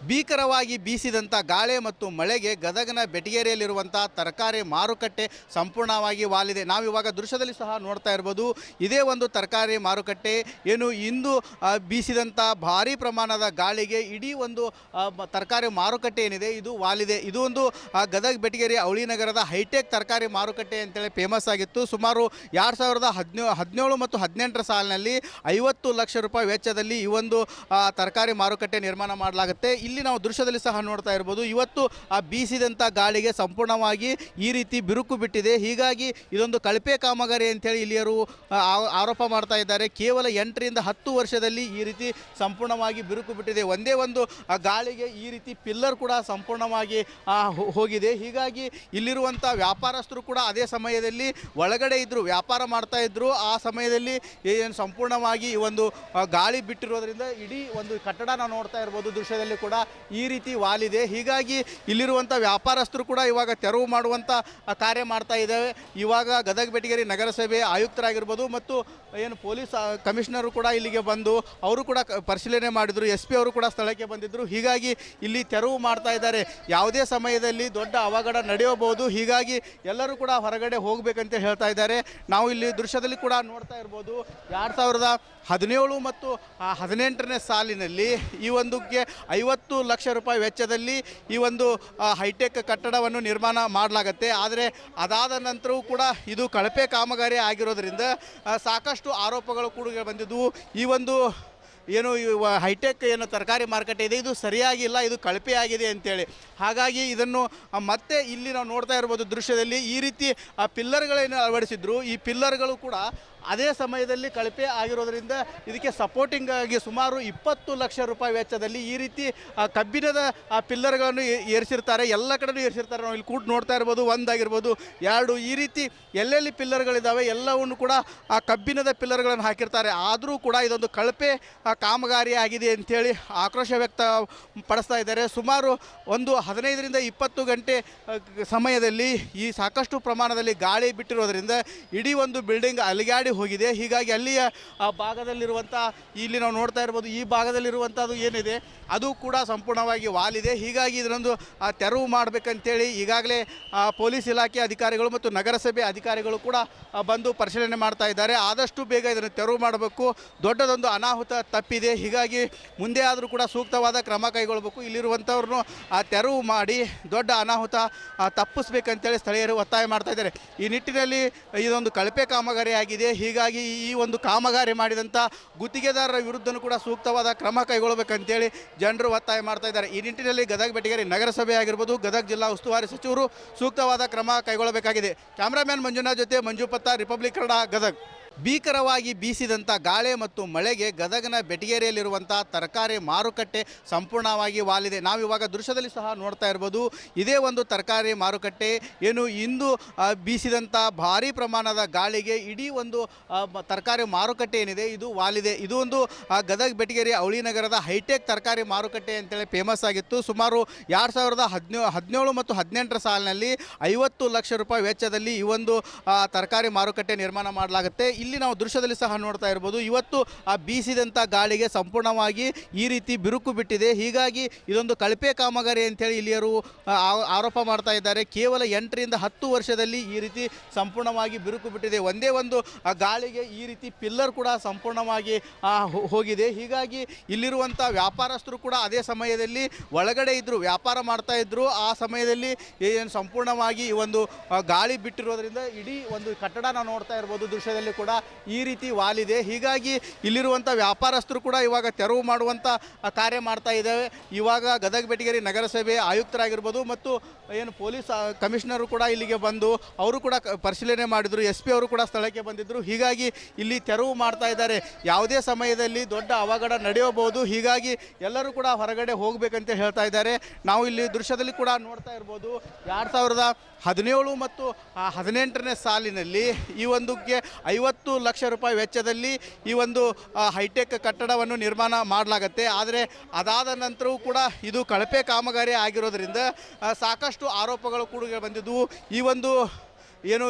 ಭೀಕರವಾಗಿ ಬೀಸಿದಂಥ ಗಾಳಿ ಮತ್ತು ಮಳೆಗೆ ಗದಗನ ಬೆಟಗೇರಿಯಲ್ಲಿರುವಂಥ ತರಕಾರಿ ಮಾರುಕಟ್ಟೆ ಸಂಪೂರ್ಣವಾಗಿ ವಾಲಿದೆ. ನಾವಿವಾಗ ದೃಶ್ಯದಲ್ಲಿ ಸಹ ನೋಡ್ತಾ ಇರ್ಬೋದು. ಇದೇ ಒಂದು ತರಕಾರಿ ಮಾರುಕಟ್ಟೆ ಏನು ಇಂದು ಬೀಸಿದಂಥ ಭಾರೀ ಪ್ರಮಾಣದ ಗಾಳಿಗೆ ಇಡೀ ಒಂದು ತರಕಾರಿ ಮಾರುಕಟ್ಟೆ ಏನಿದೆ ಇದು ವಾಲಿದೆ. ಇದು ಒಂದು ಗದಗ ಬೆಟಗೇರಿ ಅವಳಿನಗರದ ಹೈಟೆಕ್ ತರಕಾರಿ ಮಾರುಕಟ್ಟೆ ಅಂತೇಳಿ ಫೇಮಸ್ ಆಗಿತ್ತು. ಸುಮಾರು 2017 ಮತ್ತು 18ರ ಸಾಲಿನಲ್ಲಿ 50 ಲಕ್ಷ ರೂಪಾಯಿ ವೆಚ್ಚದಲ್ಲಿ ಈ ಒಂದು ತರಕಾರಿ ಮಾರುಕಟ್ಟೆ ನಿರ್ಮಾಣ ಮಾಡಲಾಗುತ್ತೆ. ಇಲ್ಲಿ ನಾವು ದೃಶ್ಯದಲ್ಲಿ ಸಹ ನೋಡ್ತಾ ಇರ್ಬೋದು. ಇವತ್ತು ಬೀಸಿದಂಥ ಗಾಳಿಗೆ ಸಂಪೂರ್ಣವಾಗಿ ಈ ರೀತಿ ಬಿರುಕು ಬಿಟ್ಟಿದೆ. ಹೀಗಾಗಿ ಇದೊಂದು ಕಳಪೆ ಕಾಮಗಾರಿ ಅಂತೇಳಿ ಇಲ್ಲಿಯರು ಆರೋಪ ಮಾಡ್ತಾ ಇದ್ದಾರೆ. ಕೇವಲ 8ರಿಂದ 10 ವರ್ಷದಲ್ಲಿ ಈ ರೀತಿ ಸಂಪೂರ್ಣವಾಗಿ ಬಿರುಕು ಬಿಟ್ಟಿದೆ. ಒಂದೇ ಒಂದು ಗಾಳಿಗೆ ಈ ರೀತಿ ಪಿಲ್ಲರ್ ಕೂಡ ಸಂಪೂರ್ಣವಾಗಿ ಹೋಗಿದೆ. ಹೀಗಾಗಿ ಇಲ್ಲಿರುವಂಥ ವ್ಯಾಪಾರಸ್ಥರು ಕೂಡ ಅದೇ ಸಮಯದಲ್ಲಿ ಒಳಗಡೆ ಇದ್ದರು, ವ್ಯಾಪಾರ ಮಾಡ್ತಾ ಇದ್ದರು. ಆ ಸಮಯದಲ್ಲಿ ಏನು ಸಂಪೂರ್ಣವಾಗಿ ಈ ಒಂದು ಗಾಳಿ ಬಿಟ್ಟಿರೋದ್ರಿಂದ ಇಡೀ ಒಂದು ಕಟ್ಟಡ ನಾವು ನೋಡ್ತಾ ಇರ್ಬೋದು. ದೃಶ್ಯದಲ್ಲಿ ಕೂಡ ಈ ರೀತಿ ವಾಲಿದೆ. ಹೀಗಾಗಿ ಇಲ್ಲಿರುವಂಥ ವ್ಯಾಪಾರಸ್ಥರು ಕೂಡ ಇವಾಗ ತೆರವು ಮಾಡುವಂಥ ಕಾರ್ಯ ಮಾಡ್ತಾ ಇದ್ದಾವೆ. ಇವಾಗ ಗದಗ ಬೆಟಗೇರಿ ನಗರಸಭೆ ಆಯುಕ್ತರಾಗಿರ್ಬೋದು ಮತ್ತು ಏನು ಪೊಲೀಸ್ ಕಮಿಷನರು ಕೂಡ ಇಲ್ಲಿಗೆ ಬಂದು ಅವರು ಕೂಡ ಪರಿಶೀಲನೆ ಮಾಡಿದರು. SP ಅವರು ಕೂಡ ಸ್ಥಳಕ್ಕೆ ಬಂದಿದ್ದರು. ಹೀಗಾಗಿ ಇಲ್ಲಿ ತೆರವು ಮಾಡ್ತಾ ಇದ್ದಾರೆ. ಯಾವುದೇ ಸಮಯದಲ್ಲಿ ದೊಡ್ಡ ಅವಘಡ ನಡೆಯಬಹುದು. ಹೀಗಾಗಿ ಎಲ್ಲರೂ ಕೂಡ ಹೊರಗಡೆ ಹೋಗಬೇಕಂತ ಹೇಳ್ತಾ ಇದ್ದಾರೆ. ನಾವು ಇಲ್ಲಿ ದೃಶ್ಯದಲ್ಲಿ ಕೂಡ ನೋಡ್ತಾ ಇರ್ಬೋದು. 2017 ಮತ್ತು 18ನೇ ಸಾಲಿನಲ್ಲಿ ಈ ಒಂದಕ್ಕೆ 50 ಲಕ್ಷ ರೂಪಾಯಿ ವೆಚ್ಚದಲ್ಲಿ ಈ ಒಂದು ಹೈಟೆಕ್ ಕಟ್ಟಡವನ್ನು ನಿರ್ಮಾಣ ಮಾಡಲಾಗುತ್ತೆ. ಆದರೆ ಅದಾದ ನಂತರವೂ ಕೂಡ ಇದು ಕಳಪೆ ಕಾಮಗಾರಿ ಆಗಿರೋದ್ರಿಂದ ಸಾಕಷ್ಟು ಆರೋಪಗಳು ಕೂಡ ಬಂದಿದ್ದವು. ಈ ಒಂದು ಏನು ಹೈಟೆಕ್ ಏನು ತರಕಾರಿ ಮಾರುಕಟ್ಟೆ ಇದೆ ಇದು ಸರಿಯಾಗಿಲ್ಲ, ಇದು ಕಳಪೆ ಆಗಿದೆ ಅಂತೇಳಿ. ಹಾಗಾಗಿ ಇದನ್ನು ಮತ್ತೆ ಇಲ್ಲಿ ನಾವು ನೋಡ್ತಾ ಇರ್ಬೋದು. ದೃಶ್ಯದಲ್ಲಿ ಈ ರೀತಿ ಪಿಲ್ಲರ್ಗಳೇನು ಅಳವಡಿಸಿದ್ರು, ಈ ಪಿಲ್ಲರ್ಗಳು ಕೂಡ ಅದೇ ಸಮಯದಲ್ಲಿ ಕಳಪೆ ಆಗಿರೋದ್ರಿಂದ ಇದಕ್ಕೆ ಸಪೋರ್ಟಿಂಗ್ ಆಗಿ ಸುಮಾರು 20 ಲಕ್ಷ ರೂಪಾಯಿ ವೆಚ್ಚದಲ್ಲಿ ಈ ರೀತಿ ಕಬ್ಬಿಣದ ಪಿಲ್ಲರ್ಗಳನ್ನು ಏರಿಸಿರ್ತಾರೆ. ಎಲ್ಲ ಕಡೆಯೂ ಏರಿಸಿರ್ತಾರೆ. ನಾವು ಇಲ್ಲಿ ಕೂಡ ನೋಡ್ತಾ ಇರ್ಬೋದು. 1 ಆಗಿರ್ಬೋದು, 2 ಈ ರೀತಿ ಎಲ್ಲೆಲ್ಲಿ ಪಿಲ್ಲರ್ಗಳಿದ್ದಾವೆ ಎಲ್ಲವನ್ನು ಕೂಡ ಆ ಕಬ್ಬಿಣದ ಪಿಲ್ಲರ್ಗಳನ್ನು ಹಾಕಿರ್ತಾರೆ. ಆದರೂ ಕೂಡ ಇದೊಂದು ಕಳಪೆ ಕಾಮಗಾರಿ ಆಗಿದೆ ಅಂಥೇಳಿ ಆಕ್ರೋಶ ವ್ಯಕ್ತಪಡಿಸ್ತಾ ಇದ್ದಾರೆ. ಸುಮಾರು ಒಂದು 15ರಿಂದ 20 ಗಂಟೆ ಸಮಯದಲ್ಲಿ ಈ ಸಾಕಷ್ಟು ಪ್ರಮಾಣದಲ್ಲಿ ಗಾಳಿ ಬಿಟ್ಟಿರೋದ್ರಿಂದ ಇಡೀ ಒಂದು ಬಿಲ್ಡಿಂಗ್ ಅಲಿಗಾಡಿ ಹೋಗಿದೆ. ಹೀಗಾಗಿ ಅಲ್ಲಿಯ ಭಾಗದಲ್ಲಿರುವಂಥ ಇಲ್ಲಿ ನಾವು ನೋಡ್ತಾ ಇರ್ಬೋದು. ಈ ಭಾಗದಲ್ಲಿರುವಂಥದ್ದು ಏನಿದೆ ಅದು ಕೂಡ ಸಂಪೂರ್ಣವಾಗಿ ವಾಲಿದೆ. ಹೀಗಾಗಿ ಇದನ್ನೊಂದು ತೆರವು ಮಾಡಬೇಕಂತೇಳಿ ಈಗಾಗಲೇ ಪೊಲೀಸ್ ಇಲಾಖೆ ಅಧಿಕಾರಿಗಳು ಮತ್ತು ನಗರಸಭೆ ಅಧಿಕಾರಿಗಳು ಕೂಡ ಬಂದು ಪರಿಶೀಲನೆ ಮಾಡ್ತಾ ಇದ್ದಾರೆ. ಆದಷ್ಟು ಬೇಗ ಇದನ್ನು ತೆರವು ಮಾಡಬೇಕು. ದೊಡ್ಡದೊಂದು ಅನಾಹುತ ತಪ್ಪಿದೆ. ಹೀಗಾಗಿ ಮುಂದೆ ಆದರೂ ಕೂಡ ಸೂಕ್ತವಾದ ಕ್ರಮ ಕೈಗೊಳ್ಳಬೇಕು. ಇಲ್ಲಿರುವಂಥವ್ರನ್ನು ತೆರವು ಮಾಡಿ ದೊಡ್ಡ ಅನಾಹುತ ತಪ್ಪಿಸ್ಬೇಕಂತೇಳಿ ಸ್ಥಳೀಯರು ಒತ್ತಾಯ ಮಾಡ್ತಾ ಇದ್ದಾರೆ. ಈ ನಿಟ್ಟಿನಲ್ಲಿ ಇದೊಂದು ಕಳಪೆ ಕಾಮಗಾರಿ ಆಗಿದೆ. ಹೀಗಾಗಿ ಈ ಒಂದು ಕಾಮಗಾರಿ ಮಾಡಿದಂಥ ಗುತ್ತಿಗೆದಾರರ ವಿರುದ್ಧನೂ ಕೂಡ ಸೂಕ್ತವಾದ ಕ್ರಮ ಕೈಗೊಳ್ಳಬೇಕಂತೇಳಿ ಜನರು ಒತ್ತಾಯ ಮಾಡ್ತಾ ಇದ್ದಾರೆ. ಈ ನಿಟ್ಟಿನಲ್ಲಿ ಗದಗ ಬೆಟಗೇರಿ ನಗರಸಭೆ ಆಗಿರ್ಬೋದು, ಗದಗ ಜಿಲ್ಲಾ ಉಸ್ತುವಾರಿ ಸಚಿವರು ಸೂಕ್ತವಾದ ಕ್ರಮ ಕೈಗೊಳ್ಳಬೇಕಾಗಿದೆ. ಕ್ಯಾಮ್ರಾಮ್ಯಾನ್ ಮಂಜುನಾಥ್ ಜೊತೆ ಮಂಜುಪತ್ತ, ರಿಪಬ್ಲಿಕ್ ಕನ್ನಡ, ಗದಗ. ಭೀಕರವಾಗಿ ಬೀಸಿದಂಥ ಗಾಳಿ ಮತ್ತು ಮಳೆಗೆ ಗದಗನ ಬೆಟಗೇರಿಯಲ್ಲಿರುವಂಥ ತರಕಾರಿ ಮಾರುಕಟ್ಟೆ ಸಂಪೂರ್ಣವಾಗಿ ವಾಲಿದೆ. ನಾವಿವಾಗ ದೃಶ್ಯದಲ್ಲಿ ಸಹ ನೋಡ್ತಾ ಇರ್ಬೋದು. ಇದೇ ಒಂದು ತರಕಾರಿ ಮಾರುಕಟ್ಟೆ ಏನು ಇಂದು ಬೀಸಿದಂಥ ಭಾರೀ ಪ್ರಮಾಣದ ಗಾಳಿಗೆ ಇಡೀ ಒಂದು ತರಕಾರಿ ಮಾರುಕಟ್ಟೆ ಏನಿದೆ ಇದು ವಾಲಿದೆ. ಇದು ಒಂದು ಗದಗ ಬೆಟಗೇರಿ ಅವಳಿನಗರದ ಹೈಟೆಕ್ ತರಕಾರಿ ಮಾರುಕಟ್ಟೆ ಅಂತೇಳಿ ಫೇಮಸ್ ಆಗಿತ್ತು. ಸುಮಾರು 2017 ಮತ್ತು 18ರ ಸಾಲಿನಲ್ಲಿ 50 ಲಕ್ಷ ರೂಪಾಯಿ ವೆಚ್ಚದಲ್ಲಿ ಈ ಒಂದು ತರಕಾರಿ ಮಾರುಕಟ್ಟೆ ನಿರ್ಮಾಣ ಮಾಡಲಾಗುತ್ತೆ. ಇಲ್ಲಿ ನಾವು ದೃಶ್ಯದಲ್ಲಿ ಸಹ ನೋಡ್ತಾ ಇರ್ಬೋದು. ಇವತ್ತು ಬೀಸಿದಂಥ ಗಾಳಿಗೆ ಸಂಪೂರ್ಣವಾಗಿ ಈ ರೀತಿ ಬಿರುಕು ಬಿಟ್ಟಿದೆ. ಹೀಗಾಗಿ ಇದೊಂದು ಕಳಪೆ ಕಾಮಗಾರಿ ಅಂತೇಳಿ ಇಲ್ಲಿಯರು ಆರೋಪ ಮಾಡ್ತಾ ಇದ್ದಾರೆ. ಕೇವಲ 8ರಿಂದ 10 ವರ್ಷದಲ್ಲಿ ಈ ರೀತಿ ಸಂಪೂರ್ಣವಾಗಿ ಬಿರುಕು ಬಿಟ್ಟಿದೆ. ಒಂದೇ ಒಂದು ಗಾಳಿಗೆ ಈ ರೀತಿ ಪಿಲ್ಲರ್ ಕೂಡ ಸಂಪೂರ್ಣವಾಗಿ ಹೋಗಿದೆ. ಹೀಗಾಗಿ ಇಲ್ಲಿರುವಂಥ ವ್ಯಾಪಾರಸ್ಥರು ಕೂಡ ಅದೇ ಸಮಯದಲ್ಲಿ ಒಳಗಡೆ ಇದ್ದರು, ವ್ಯಾಪಾರ ಮಾಡ್ತಾ ಇದ್ದರು. ಆ ಸಮಯದಲ್ಲಿ ಏನು ಸಂಪೂರ್ಣವಾಗಿ ಈ ಒಂದು ಗಾಳಿ ಬಿಟ್ಟಿರೋದ್ರಿಂದ ಇಡೀ ಒಂದು ಕಟ್ಟಡ ನಾವು ನೋಡ್ತಾ ಇರ್ಬೋದು. ದೃಶ್ಯದಲ್ಲಿ ಕೂಡ ಈ ರೀತಿ ವಾಲಿದೆ. ಹೀಗಾಗಿ ಇಲ್ಲಿರುವಂಥ ವ್ಯಾಪಾರಸ್ಥರು ಕೂಡ ಇವಾಗ ತೆರವು ಮಾಡುವಂಥ ಕಾರ್ಯ ಮಾಡ್ತಾ ಇದ್ದಾವೆ. ಇವಾಗ ಗದಗ ಬೆಟಗೇರಿ ನಗರಸಭೆ ಆಯುಕ್ತರಾಗಿರ್ಬೋದು ಮತ್ತು ಏನು ಪೊಲೀಸ್ ಕಮಿಷನರು ಕೂಡ ಇಲ್ಲಿಗೆ ಬಂದು ಅವರು ಕೂಡ ಪರಿಶೀಲನೆ ಮಾಡಿದರು. SP ಅವರು ಕೂಡ ಸ್ಥಳಕ್ಕೆ ಬಂದಿದ್ದರು. ಹೀಗಾಗಿ ಇಲ್ಲಿ ತೆರವು ಮಾಡ್ತಾ ಇದ್ದಾರೆ. ಯಾವುದೇ ಸಮಯದಲ್ಲಿ ದೊಡ್ಡ ಅವಘಡ ನಡೆಯಬಹುದು. ಹೀಗಾಗಿ ಎಲ್ಲರೂ ಕೂಡ ಹೊರಗಡೆ ಹೋಗಬೇಕಂತ ಹೇಳ್ತಾ ಇದ್ದಾರೆ. ನಾವು ಇಲ್ಲಿ ದೃಶ್ಯದಲ್ಲಿ ಕೂಡ ನೋಡ್ತಾ ಇರ್ಬೋದು. 2017 ಮತ್ತು 18ನೇ ಸಾಲಿನಲ್ಲಿ ಈ ಒಂದಕ್ಕೆ 50 ಲಕ್ಷ ರೂಪಾಯಿ ವೆಚ್ಚದಲ್ಲಿ ಈ ಒಂದು ಹೈಟೆಕ್ ಕಟ್ಟಡವನ್ನು ನಿರ್ಮಾಣ ಮಾಡಲಾಗುತ್ತೆ. ಆದರೆ ಅದಾದ ನಂತರವೂ ಕೂಡ ಇದು ಕಳಪೆ ಕಾಮಗಾರಿ ಆಗಿರೋದ್ರಿಂದ ಸಾಕಷ್ಟು ಆರೋಪಗಳು ಕೂಡ ಬಂದಿದ್ದವು. ಈ ಒಂದು ಏನು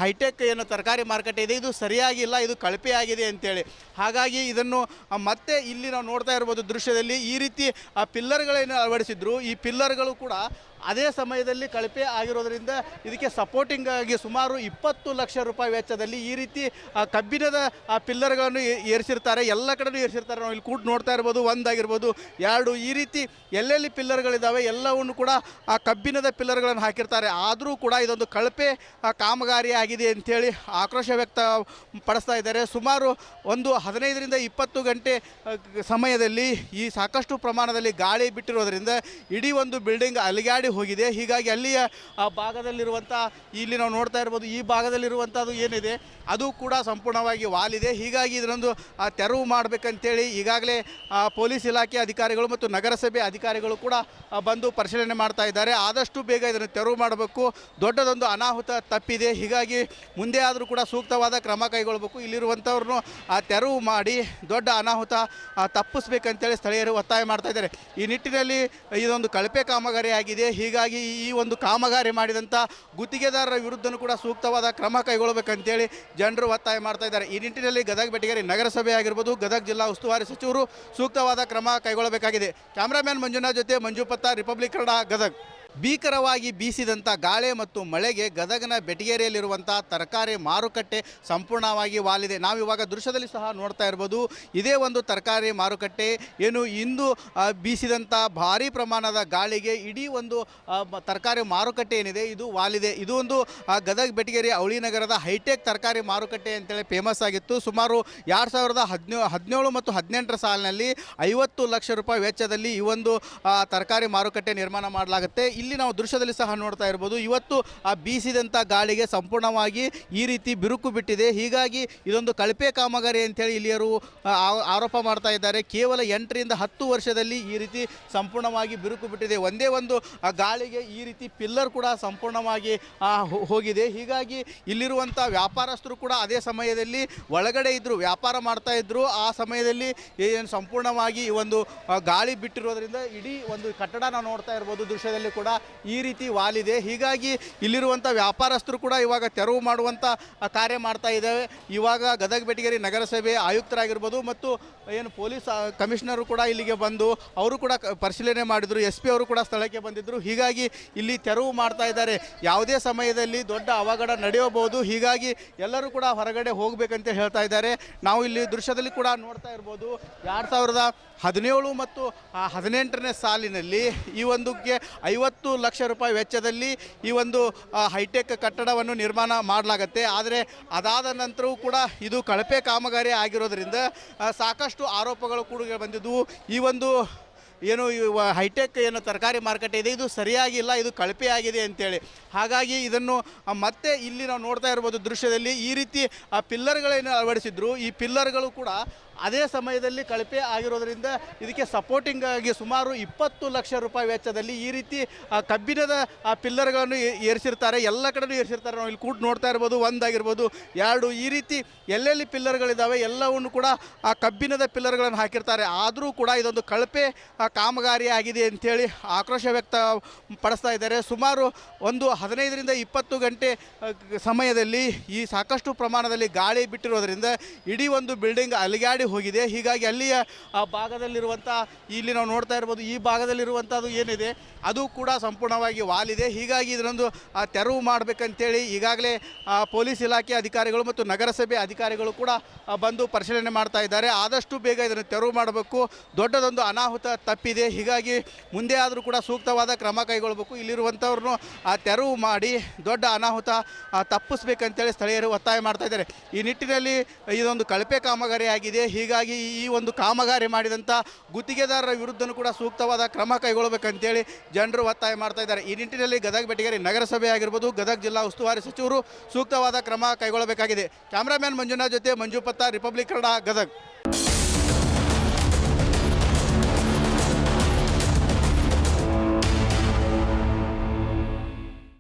ಹೈಟೆಕ್ ಏನು ತರಕಾರಿ ಮಾರುಕಟ್ಟೆ ಇದೆ ಇದು ಸರಿಯಾಗಿಲ್ಲ, ಇದು ಕಳಪೆ ಆಗಿದೆ ಅಂತೇಳಿ. ಹಾಗಾಗಿ ಇದನ್ನು ಮತ್ತೆ ಇಲ್ಲಿ ನಾವು ನೋಡ್ತಾ ಇರ್ಬೋದು ದೃಶ್ಯದಲ್ಲಿ ಈ ರೀತಿ ಆ ಪಿಲ್ಲರ್ಗಳನ್ನು ಅಳವಡಿಸಿದ್ರು. ಈ ಪಿಲ್ಲರ್ಗಳು ಕೂಡ ಅದೇ ಸಮಯದಲ್ಲಿ ಕಳಪೆ ಆಗಿರೋದ್ರಿಂದ ಇದಕ್ಕೆ ಸಪೋರ್ಟಿಂಗ್ ಆಗಿ ಸುಮಾರು 20 ಲಕ್ಷ ರೂಪಾಯಿ ವೆಚ್ಚದಲ್ಲಿ ಈ ರೀತಿ ಕಬ್ಬಿಣದ ಪಿಲ್ಲರ್ಗಳನ್ನು ಏರಿಸಿರ್ತಾರೆ. ಎಲ್ಲ ಕಡೆಯೂ ಏರಿಸಿರ್ತಾರೆ. ನಾವು ಇಲ್ಲಿ ಕೂಡ ನೋಡ್ತಾ ಇರ್ಬೋದು, ಒಂದಾಗಿರ್ಬೋದು, ಎರಡು, ಈ ರೀತಿ ಎಲ್ಲೆಲ್ಲಿ ಪಿಲ್ಲರ್ಗಳಿದ್ದಾವೆ ಎಲ್ಲವನ್ನು ಕೂಡ ಆ ಕಬ್ಬಿಣದ ಪಿಲ್ಲರ್ಗಳನ್ನು ಹಾಕಿರ್ತಾರೆ. ಆದರೂ ಕೂಡ ಇದೊಂದು ಕಳಪೆ ಕಾಮಗಾರಿ ಆಗಿದೆ ಅಂಥೇಳಿ ಆಕ್ರೋಶ ವ್ಯಕ್ತ ಪಡಿಸ್ತಾ ಇದ್ದಾರೆ. ಸುಮಾರು ಒಂದು 15ರಿಂದ 20 ಗಂಟೆ ಸಮಯದಲ್ಲಿ ಈ ಸಾಕಷ್ಟು ಪ್ರಮಾಣದಲ್ಲಿ ಗಾಳಿ ಬಿಟ್ಟಿರೋದ್ರಿಂದ ಇಡೀ ಒಂದು ಬಿಲ್ಡಿಂಗ್ ಅಲಿಗಾಡಿ ಹೋಗಿದೆ. ಹೀಗಾಗಿ ಅಲ್ಲಿಯ ಆ ಭಾಗದಲ್ಲಿರುವಂಥ ಇಲ್ಲಿ ನಾವು ನೋಡ್ತಾ ಇರ್ಬೋದು, ಈ ಭಾಗದಲ್ಲಿರುವಂಥದ್ದು ಏನಿದೆ ಅದು ಕೂಡ ಸಂಪೂರ್ಣವಾಗಿ ವಾಲಿದೆ. ಹೀಗಾಗಿ ಇದನ್ನೊಂದು ತೆರವು ಮಾಡಬೇಕಂತೇಳಿ ಈಗಾಗಲೇ ಪೊಲೀಸ್ ಇಲಾಖೆ ಅಧಿಕಾರಿಗಳು ಮತ್ತು ನಗರಸಭೆ ಅಧಿಕಾರಿಗಳು ಕೂಡ ಬಂದು ಪರಿಶೀಲನೆ ಮಾಡ್ತಾ ಇದ್ದಾರೆ. ಆದಷ್ಟು ಬೇಗ ಇದನ್ನು ತೆರವು ಮಾಡಬೇಕು. ದೊಡ್ಡದೊಂದು ಅನಾಹುತ ತಪ್ಪಿದೆ. ಹೀಗಾಗಿ ಮುಂದೆ ಆದರೂ ಕೂಡ ಸೂಕ್ತವಾದ ಕ್ರಮ ಕೈಗೊಳ್ಳಬೇಕು. ಇಲ್ಲಿರುವಂಥವ್ರನ್ನು ತೆರವು ಮಾಡಿ ದೊಡ್ಡ ಅನಾಹುತ ತಪ್ಪಿಸ್ಬೇಕಂತೇಳಿ ಸ್ಥಳೀಯರು ಒತ್ತಾಯ ಮಾಡ್ತಾ ಇದ್ದಾರೆ. ಈ ನಿಟ್ಟಿನಲ್ಲಿ ಇದೊಂದು ಕಳಪೆ ಕಾಮಗಾರಿ ಆಗಿದೆ. ಹೀಗಾಗಿ ಈ ಒಂದು ಕಾಮಗಾರಿ ಮಾಡಿದಂಥ ಗುತ್ತಿಗೆದಾರರ ವಿರುದ್ಧನೂ ಕೂಡ ಸೂಕ್ತವಾದ ಕ್ರಮ ಕೈಗೊಳ್ಳಬೇಕಂತೇಳಿ ಜನರು ಒತ್ತಾಯ ಮಾಡ್ತಾ ಇದ್ದಾರೆ. ಈ ನಿಟ್ಟಿನಲ್ಲಿ ಗದಗ ಬೆಟಗೇರಿ ನಗರಸಭೆ ಆಗಿರ್ಬೋದು, ಗದಗ ಜಿಲ್ಲಾ ಉಸ್ತುವಾರಿ ಸಚಿವರು ಸೂಕ್ತವಾದ ಕ್ರಮ ಕೈಗೊಳ್ಳಬೇಕಾಗಿದೆ. ಕ್ಯಾಮ್ರಾಮ್ಯಾನ್ ಮಂಜುನಾಥ್ ಜೊತೆ ಮಂಜುಪತ್ತ, ರಿಪಬ್ಲಿಕ್ ಕನ್ನಡ, ಗದಗ. ಭೀಕರವಾಗಿ ಬೀಸಿದಂಥ ಗಾಳಿ ಮತ್ತು ಮಳೆಗೆ ಗದಗನ ಬೆಟಗೇರಿಯಲ್ಲಿರುವಂಥ ತರಕಾರಿ ಮಾರುಕಟ್ಟೆ ಸಂಪೂರ್ಣವಾಗಿ ವಾಲಿದೆ. ನಾವಿವಾಗ ದೃಶ್ಯದಲ್ಲಿ ಸಹ ನೋಡ್ತಾ ಇರ್ಬೋದು. ಇದೇ ಒಂದು ತರಕಾರಿ ಮಾರುಕಟ್ಟೆ ಏನು ಇಂದು ಬೀಸಿದಂಥ ಭಾರೀ ಪ್ರಮಾಣದ ಗಾಳಿಗೆ ಇಡೀ ಒಂದು ತರಕಾರಿ ಮಾರುಕಟ್ಟೆ ಏನಿದೆ ಇದು ವಾಲಿದೆ. ಇದು ಒಂದು ಗದಗ ಬೆಟಗೇರಿ ಅವಳಿ ನಗರದ ಹೈಟೆಕ್ ತರಕಾರಿ ಮಾರುಕಟ್ಟೆ ಅಂತೇಳಿ ಫೇಮಸ್ ಆಗಿತ್ತು. ಸುಮಾರು 2017 ಮತ್ತು 18ರ ಸಾಲಿನಲ್ಲಿ 50 ಲಕ್ಷ ರೂಪಾಯಿ ವೆಚ್ಚದಲ್ಲಿ ಈ ಒಂದು ತರಕಾರಿ ಮಾರುಕಟ್ಟೆ ನಿರ್ಮಾಣ ಮಾಡಲಾಗುತ್ತೆ. ಇಲ್ಲಿ ನಾವು ದೃಶ್ಯದಲ್ಲಿ ಸಹ ನೋಡ್ತಾ ಇರ್ಬೋದು. ಇವತ್ತು ಆ ಬೀಸಿದಂಥ ಗಾಳಿಗೆ ಸಂಪೂರ್ಣವಾಗಿ ಈ ರೀತಿ ಬಿರುಕು ಬಿಟ್ಟಿದೆ. ಹೀಗಾಗಿ ಇದೊಂದು ಕಳಪೆ ಕಾಮಗಾರಿ ಅಂತೇಳಿ ಇಲ್ಲಿಯರು ಆರೋಪ ಮಾಡ್ತಾ ಇದ್ದಾರೆ. ಕೇವಲ 8ರಿಂದ 10 ವರ್ಷದಲ್ಲಿ ಈ ರೀತಿ ಸಂಪೂರ್ಣವಾಗಿ ಬಿರುಕು ಬಿಟ್ಟಿದೆ. ಒಂದೇ ಒಂದು ಗಾಳಿಗೆ ಈ ರೀತಿ ಪಿಲ್ಲರ್ ಕೂಡ ಸಂಪೂರ್ಣವಾಗಿ ಹೋಗಿದೆ. ಹೀಗಾಗಿ ಇಲ್ಲಿರುವಂಥ ವ್ಯಾಪಾರಸ್ಥರು ಕೂಡ ಅದೇ ಸಮಯದಲ್ಲಿ ಒಳಗಡೆ ಇದ್ದರು, ವ್ಯಾಪಾರ ಮಾಡ್ತಾ ಇದ್ದರು. ಆ ಸಮಯದಲ್ಲಿ ಏನು ಸಂಪೂರ್ಣವಾಗಿ ಈ ಒಂದು ಗಾಳಿ ಬಿಟ್ಟಿರೋದ್ರಿಂದ ಇಡೀ ಒಂದು ಕಟ್ಟಡ ನಾವು ನೋಡ್ತಾ ಇರ್ಬೋದು ದೃಶ್ಯದಲ್ಲಿ ಕೂಡ ಈ ರೀತಿ ವಾಲಿದೆ. ಹೀಗಾಗಿ ಇಲ್ಲಿರುವಂಥ ವ್ಯಾಪಾರಸ್ಥರು ಕೂಡ ಇವಾಗ ತೆರವು ಮಾಡುವಂಥ ಕಾರ್ಯ ಮಾಡ್ತಾ ಇದ್ದಾವೆ. ಇವಾಗ ಗದಗ ಬೆಟಗೇರಿ ನಗರಸಭೆ ಆಯುಕ್ತರಾಗಿರ್ಬೋದು ಮತ್ತು ಏನು ಪೊಲೀಸ್ ಕಮಿಷನರು ಕೂಡ ಇಲ್ಲಿಗೆ ಬಂದು ಅವರು ಕೂಡ ಪರಿಶೀಲನೆ ಮಾಡಿದರು. SP ಅವರು ಕೂಡ ಸ್ಥಳಕ್ಕೆ ಬಂದಿದ್ದರು. ಹೀಗಾಗಿ ಇಲ್ಲಿ ತೆರವು ಮಾಡ್ತಾ ಇದ್ದಾರೆ. ಯಾವುದೇ ಸಮಯದಲ್ಲಿ ದೊಡ್ಡ ಅವಘಡ ನಡೆಯಬಹುದು. ಹೀಗಾಗಿ ಎಲ್ಲರೂ ಕೂಡ ಹೊರಗಡೆ ಹೋಗಬೇಕಂತ ಹೇಳ್ತಾ ಇದ್ದಾರೆ. ನಾವು ಇಲ್ಲಿ ದೃಶ್ಯದಲ್ಲಿ ಕೂಡ ನೋಡ್ತಾ ಇರ್ಬೋದು. 2017 ಮತ್ತು 18ನೇ ಸಾಲಿನಲ್ಲಿ ಈ ಒಂದಕ್ಕೆ 50 ಲಕ್ಷ ರೂಪಾಯಿ ವೆಚ್ಚದಲ್ಲಿ ಈ ಒಂದು ಹೈಟೆಕ್ ಕಟ್ಟಡವನ್ನು ನಿರ್ಮಾಣ ಮಾಡಲಾಗುತ್ತೆ. ಆದರೆ ಅದಾದ ನಂತರವೂ ಕೂಡ ಇದು ಕಳಪೆ ಕಾಮಗಾರಿ ಆಗಿರೋದ್ರಿಂದ ಸಾಕಷ್ಟು ಆರೋಪಗಳು ಕೂಡ ಬಂದಿದ್ದವು. ಈ ಒಂದು ಏನು ಹೈಟೆಕ್ ಏನು ತರಕಾರಿ ಮಾರುಕಟ್ಟೆ ಇದೆ ಇದು ಸರಿಯಾಗಿಲ್ಲ, ಇದು ಕಳಪೆ ಆಗಿದೆ ಅಂತೇಳಿ. ಹಾಗಾಗಿ ಇದನ್ನು ಮತ್ತೆ ಇಲ್ಲಿ ನಾವು ನೋಡ್ತಾ ಇರ್ಬೋದು ದೃಶ್ಯದಲ್ಲಿ ಈ ರೀತಿ ಪಿಲ್ಲರ್ಗಳನ್ನು ಅಳವಡಿಸಿದ್ರು. ಈ ಪಿಲ್ಲರ್ಗಳು ಕೂಡ ಅದೇ ಸಮಯದಲ್ಲಿ ಕಳಪೆ ಆಗಿರೋದ್ರಿಂದ ಇದಕ್ಕೆ ಸಪೋರ್ಟಿಂಗ್ ಆಗಿ ಸುಮಾರು 20 ಲಕ್ಷ ರೂಪಾಯಿ ವೆಚ್ಚದಲ್ಲಿ ಈ ರೀತಿ ಕಬ್ಬಿಣದ ಪಿಲ್ಲರ್ಗಳನ್ನು ಏರಿಸಿರ್ತಾರೆ. ಎಲ್ಲ ಕಡೆಯೂ ಏರಿಸಿರ್ತಾರೆ. ನಾವು ಇಲ್ಲಿ ಕೂಡ ನೋಡ್ತಾ ಇರ್ಬೋದು, ಒಂದಾಗಿರ್ಬೋದು, ಎರಡು, ಈ ರೀತಿ ಎಲ್ಲೆಲ್ಲಿ ಪಿಲ್ಲರ್ಗಳಿದ್ದಾವೆ ಎಲ್ಲವನ್ನು ಕೂಡ ಆ ಕಬ್ಬಿಣದ ಪಿಲ್ಲರ್ಗಳನ್ನು ಹಾಕಿರ್ತಾರೆ. ಆದರೂ ಕೂಡ ಇದೊಂದು ಕಳಪೆ ಕಾಮಗಾರಿ ಆಗಿದೆ ಅಂಥೇಳಿ ಆಕ್ರೋಶ ವ್ಯಕ್ತ ಪಡಿಸ್ತಾ ಇದ್ದಾರೆ. ಸುಮಾರು ಒಂದು 15ರಿಂದ 20 ಗಂಟೆ ಸಮಯದಲ್ಲಿ ಈ ಸಾಕಷ್ಟು ಪ್ರಮಾಣದಲ್ಲಿ ಗಾಳಿ ಬಿಟ್ಟಿರೋದ್ರಿಂದ ಇಡೀ ಒಂದು ಬಿಲ್ಡಿಂಗ್ ಅಲಿಗಾಡಿ ಹೋಗಿದೆ. ಹೀಗಾಗಿ ಅಲ್ಲಿಯ ಆ ಭಾಗದಲ್ಲಿರುವಂಥ ಇಲ್ಲಿ ನಾವು ನೋಡ್ತಾ ಇರ್ಬೋದು, ಈ ಭಾಗದಲ್ಲಿರುವಂಥದ್ದು ಏನಿದೆ ಅದು ಕೂಡ ಸಂಪೂರ್ಣವಾಗಿ ವಾಲಿದೆ. ಹೀಗಾಗಿ ಇದನ್ನೊಂದು ತೆರವು ಮಾಡಬೇಕಂತೇಳಿ ಈಗಾಗಲೇ ಪೊಲೀಸ್ ಇಲಾಖೆ ಅಧಿಕಾರಿಗಳು ಮತ್ತು ನಗರಸಭೆ ಅಧಿಕಾರಿಗಳು ಕೂಡ ಬಂದು ಪರಿಶೀಲನೆ ಮಾಡ್ತಾ ಇದ್ದಾರೆ. ಆದಷ್ಟು ಬೇಗ ಇದನ್ನು ತೆರವು ಮಾಡಬೇಕು. ದೊಡ್ಡದೊಂದು ಅನಾಹುತ ತಪ್ಪಿದೆ. ಹೀಗಾಗಿ ಮುಂದೆ ಆದರೂ ಕೂಡ ಸೂಕ್ತವಾದ ಕ್ರಮ ಕೈಗೊಳ್ಳಬೇಕು. ಇಲ್ಲಿರುವಂಥವ್ರನ್ನು ತೆರವು ಮಾಡಿ ದೊಡ್ಡ ಅನಾಹುತ ತಪ್ಪಿಸ್ಬೇಕಂತೇಳಿ ಸ್ಥಳೀಯರು ಒತ್ತಾಯ ಮಾಡ್ತಾ ಇದ್ದಾರೆ. ಈ ನಿಟ್ಟಿನಲ್ಲಿ ಇದೊಂದು ಕಳಪೆ ಕಾಮಗಾರಿ ಆಗಿದೆ. ಹೀಗಾಗಿ ಈ ಒಂದು ಕಾಮಗಾರಿ ಮಾಡಿದಂಥ ಗುತ್ತಿಗೆದಾರರ ವಿರುದ್ಧನೂ ಕೂಡ ಸೂಕ್ತವಾದ ಕ್ರಮ ಕೈಗೊಳ್ಳಬೇಕಂತೇಳಿ ಜನರು ಒತ್ತಾಯ ಮಾಡ್ತಾ ಇದ್ದಾರೆ. ಈ ನಿಟ್ಟಿನಲ್ಲಿ ಗದಗ ಬೆಟಗೇರಿ ನಗರಸಭೆ ಆಗಿರ್ಬೋದು, ಗದಗ ಜಿಲ್ಲಾ ಉಸ್ತುವಾರಿ ಸಚಿವರು ಸೂಕ್ತವಾದ ಕ್ರಮ ಕೈಗೊಳ್ಳಬೇಕಾಗಿದೆ. ಕ್ಯಾಮ್ರಾಮ್ಯಾನ್ ಮಂಜುನಾಥ್ ಜೊತೆ ಮಂಜುಪತ್ತ, ರಿಪಬ್ಲಿಕ್ ಕನ್ನಡ, ಗದಗ.